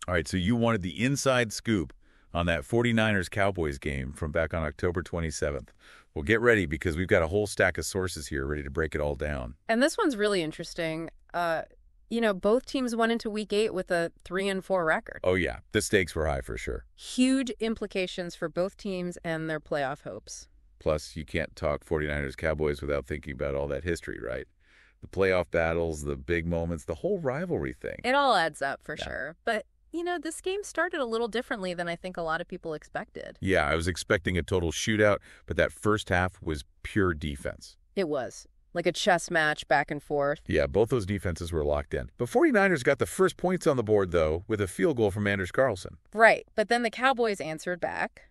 All right, so you wanted the inside scoop on that 49ers-Cowboys game from back on October 27th. Well, get ready because we've got a whole stack of sources here ready to break it all down. And this one's really interesting. Both teams went into Week 8 with a 3-4 record. Oh, yeah. The stakes were high for sure. Huge implications for both teams and their playoff hopes. Plus, you can't talk 49ers-Cowboys without thinking about all that history, right? The playoff battles, the big moments, the whole rivalry thing. It all adds up for sure. But, this game started a little differently than I think a lot of people expected. Yeah, I was expecting a total shootout, but that first half was pure defense. It was. Like a chess match back and forth. Yeah, both those defenses were locked in. The 49ers got the first points on the board, though, with a field goal from Anders Carlson. Right, but then the Cowboys answered back.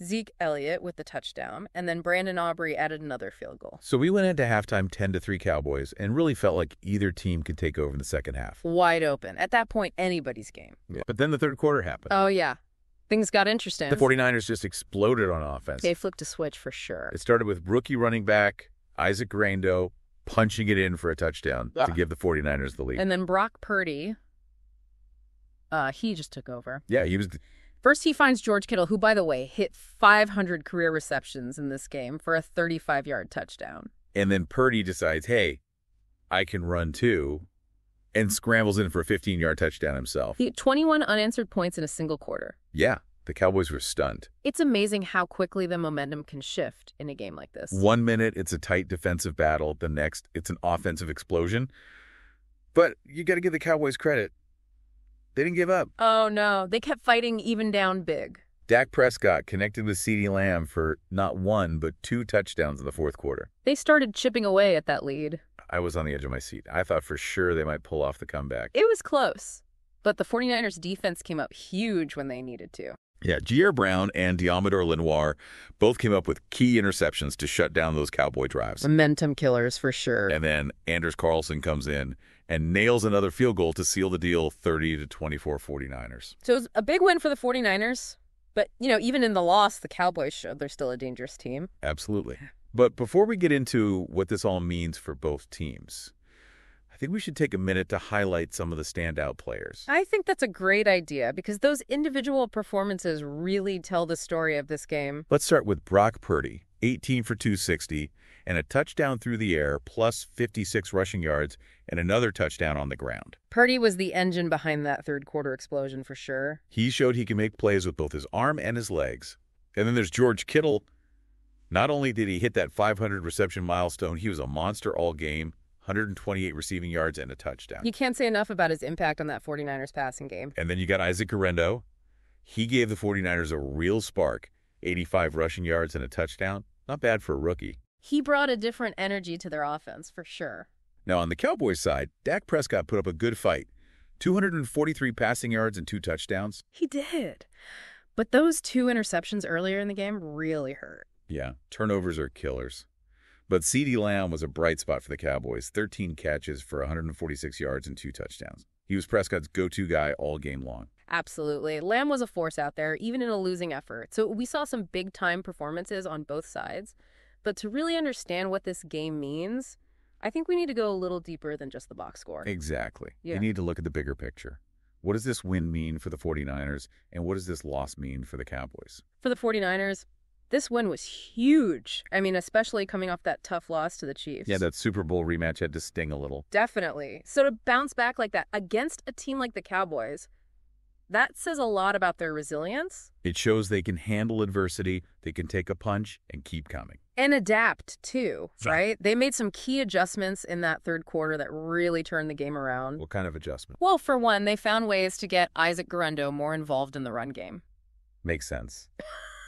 Zeke Elliott with the touchdown, and then Brandon Aubrey added another field goal. So we went into halftime 10-3 Cowboys and really felt like either team could take over in the second half. Wide open. At that point, anybody's game. Yeah. But then the third quarter happened. Oh, yeah. Things got interesting. The 49ers just exploded on offense. They flipped a switch for sure. It started with rookie running back Isaac Guerendo punching it in for a touchdown to give the 49ers the lead. And then Brock Purdy, he just took over. Yeah, he was... First, he finds George Kittle, who, by the way, hit 500 career receptions in this game for a 35-yard touchdown. And then Purdy decides, hey, I can run too, and scrambles in for a 15-yard touchdown himself. He had 21 unanswered points in a single quarter. Yeah, the Cowboys were stunned. It's amazing how quickly the momentum can shift in a game like this. 1 minute, it's a tight defensive battle. The next, it's an offensive explosion. But you got to give the Cowboys credit. They didn't give up. Oh, no. They kept fighting even down big. Dak Prescott connected with CeeDee Lamb for not one, but 2 touchdowns in the fourth quarter. They started chipping away at that lead. I was on the edge of my seat. I thought for sure they might pull off the comeback. It was close, but the 49ers defense came up huge when they needed to. Yeah, Jair Brown and Diamador Lenoir both came up with key interceptions to shut down those Cowboy drives. Momentum killers for sure. And then Anders Carlson comes in and nails another field goal to seal the deal, 30-24 49ers. So it was a big win for the 49ers. But, even in the loss, the Cowboys showed they're still a dangerous team. Absolutely. But before we get into what this all means for both teams, I think we should take a minute to highlight some of the standout players. I think that's a great idea because those individual performances really tell the story of this game. Let's start with Brock Purdy, 18 for 260, and a touchdown through the air, plus 56 rushing yards, and another touchdown on the ground. Purdy was the engine behind that third quarter explosion for sure. He showed he can make plays with both his arm and his legs. And then there's George Kittle. Not only did he hit that 500 reception milestone, he was a monster all game, 128 receiving yards and a touchdown. You can't say enough about his impact on that 49ers passing game. And then you got Isaac Guerendo. He gave the 49ers a real spark, 85 rushing yards and a touchdown. Not bad for a rookie. He brought a different energy to their offense, for sure. Now, on the Cowboys side, Dak Prescott put up a good fight. 243 passing yards and 2 touchdowns. He did. But those 2 interceptions earlier in the game really hurt. Yeah, turnovers are killers. But CeeDee Lamb was a bright spot for the Cowboys. 13 catches for 146 yards and 2 touchdowns. He was Prescott's go-to guy all game long. Absolutely. Lamb was a force out there, even in a losing effort. So we saw some big-time performances on both sides. But to really understand what this game means, I think we need to go a little deeper than just the box score. Exactly. Yeah. You need to look at the bigger picture. What does this win mean for the 49ers, and what does this loss mean for the Cowboys? For the 49ers, this win was huge. I mean, especially coming off that tough loss to the Chiefs. Yeah, that Super Bowl rematch had to sting a little. Definitely. So to bounce back like that against a team like the Cowboys, that says a lot about their resilience. It shows they can handle adversity, they can take a punch, and keep coming. And adapt, too, right? They made some key adjustments in that third quarter that really turned the game around. What kind of adjustment? Well, for one, they found ways to get Isaac Guerendo more involved in the run game. Makes sense.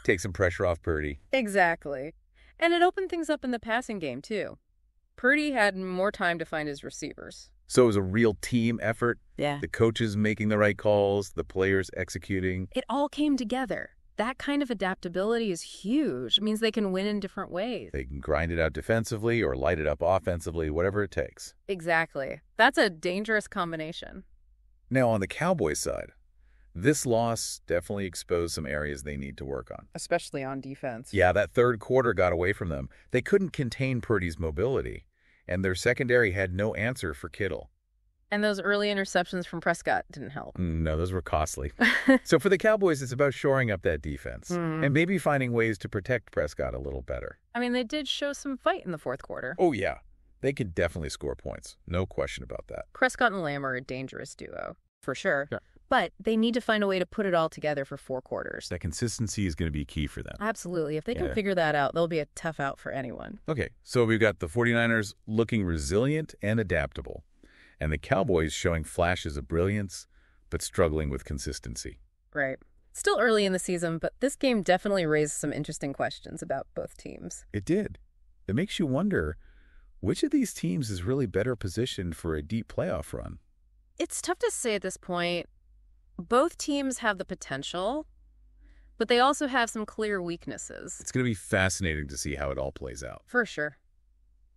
Take some pressure off Purdy. Exactly. And it opened things up in the passing game, too. Purdy had more time to find his receivers. So it was a real team effort. Yeah. The coaches making the right calls, the players executing. It all came together. That kind of adaptability is huge. It means they can win in different ways. They can grind it out defensively or light it up offensively, whatever it takes. Exactly. That's a dangerous combination. Now, on the Cowboys side, this loss definitely exposed some areas they need to work on. Especially on defense. Yeah, that third quarter got away from them. They couldn't contain Purdy's mobility, and their secondary had no answer for Kittle. And those early interceptions from Prescott didn't help. No, those were costly. So for the Cowboys, it's about shoring up that defense and maybe finding ways to protect Prescott a little better. I mean, they did show some fight in the fourth quarter. Oh, yeah. They could definitely score points. No question about that. Prescott and Lamb are a dangerous duo, for sure. Yeah. But they need to find a way to put it all together for 4 quarters. That consistency is going to be key for them. Absolutely. If they can figure that out, they'll be a tough out for anyone. Okay, so we've got the 49ers looking resilient and adaptable, and the Cowboys showing flashes of brilliance, but struggling with consistency. Right. Still early in the season, but this game definitely raised some interesting questions about both teams. It did. It makes you wonder, which of these teams is really better positioned for a deep playoff run? It's tough to say at this point. Both teams have the potential, but they also have some clear weaknesses. It's going to be fascinating to see how it all plays out. For sure.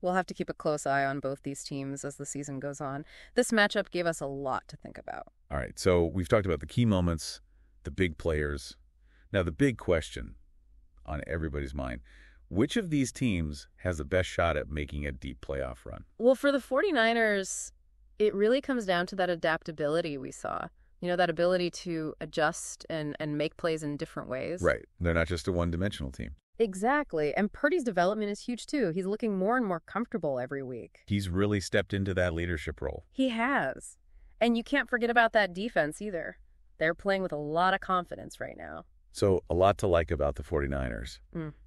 We'll have to keep a close eye on both these teams as the season goes on. This matchup gave us a lot to think about. All right, so we've talked about the key moments, the big players. Now, the big question on everybody's mind, which of these teams has the best shot at making a deep playoff run? Well, for the 49ers, it really comes down to that adaptability we saw. You know, that ability to adjust and make plays in different ways. Right. They're not just a one-dimensional team. Exactly. And Purdy's development is huge, too. He's looking more and more comfortable every week. He's really stepped into that leadership role. He has. And you can't forget about that defense either. They're playing with a lot of confidence right now. So a lot to like about the 49ers.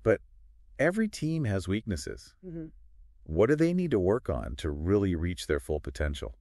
But every team has weaknesses. What do they need to work on to really reach their full potential?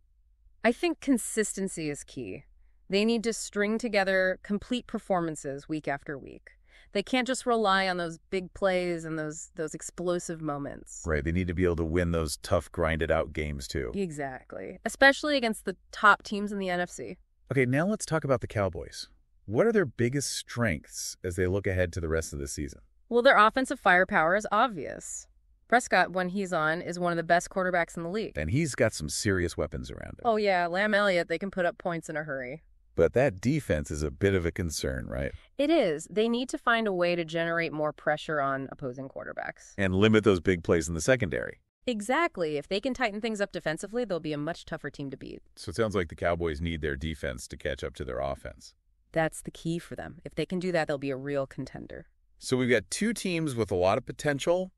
I think consistency is key. They need to string together complete performances week after week. They can't just rely on those big plays and those explosive moments. Right. They need to be able to win those tough, grinded-out games, too. Exactly. Especially against the top teams in the NFC. Okay, now let's talk about the Cowboys. What are their biggest strengths as they look ahead to the rest of the season? Well, their offensive firepower is obvious. Prescott, when he's on, is one of the best quarterbacks in the league. And he's got some serious weapons around him. Oh, yeah. Lamb Elliott, they can put up points in a hurry. But that defense is a bit of a concern, right? It is. They need to find a way to generate more pressure on opposing quarterbacks. And limit those big plays in the secondary. Exactly. If they can tighten things up defensively, they'll be a much tougher team to beat. So it sounds like the Cowboys need their defense to catch up to their offense. That's the key for them. If they can do that, they'll be a real contender. So we've got two teams with a lot of potential,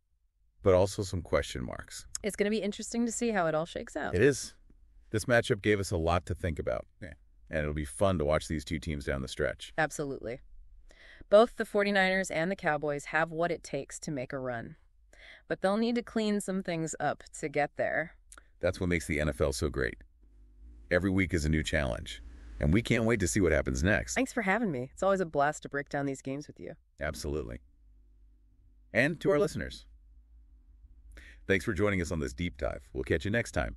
but also some question marks. It's going to be interesting to see how it all shakes out. It is. This matchup gave us a lot to think about. And it'll be fun to watch these two teams down the stretch. Absolutely. Both the 49ers and the Cowboys have what it takes to make a run. But they'll need to clean some things up to get there. That's what makes the NFL so great. Every week is a new challenge. And we can't wait to see what happens next. Thanks for having me. It's always a blast to break down these games with you. Absolutely. And to our listeners, thanks for joining us on this deep dive. We'll catch you next time.